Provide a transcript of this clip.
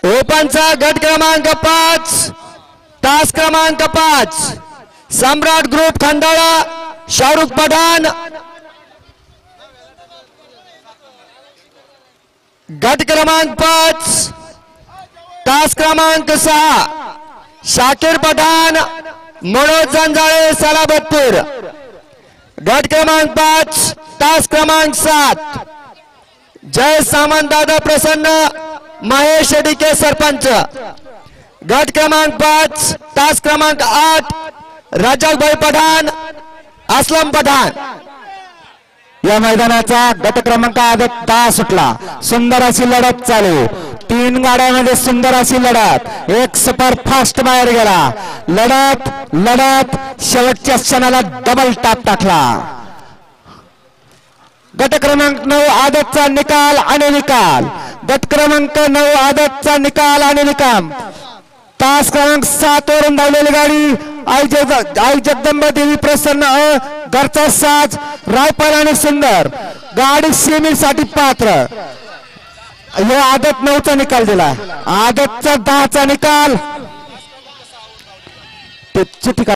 ओपनचा गट क्रमांक 5 तास क्रमांक 5 सम्राट ग्रुप खंडाळा शाहरुख पठाण। गट क्रमांक 5 तास क्रमांक 6 शाकीर पठाण मनोज जंजाळे सलाबतपूर। गट क्रमांक 5 तास क्रमांक 7 जय सामंत दादा प्रसन्न महेश डिके सरपंच। गट क्रमांक 5 तास क्रमांक 8 रजक भाई पठाण असलम पठाण। या मैदानाचा गट क्रमांक आदत 10 सुटला। सुंदर अशी लढत चालू, 3 गाड्यांमध्ये सुंदर अशी लढत, एक सुपर फास्ट बाहेर गेला। लढत लढत शेवटच्या क्षणाला डबल टाप टाकला। गट क्रमांक 9 आदतचा निकाल आणि निकाल। गट क्रमांक 9 आदतचा निकाल आणि निकाल। तास क्रमांक 7 वरून धावलेली गाडी आई जगदंबा देवी प्रसन्न घरचा साज रायफल आणि सुंदर गाडी सेमीसाठी पात्र। हे आदत 9चा निकाल दिला, आदतचा 10चा निकाल।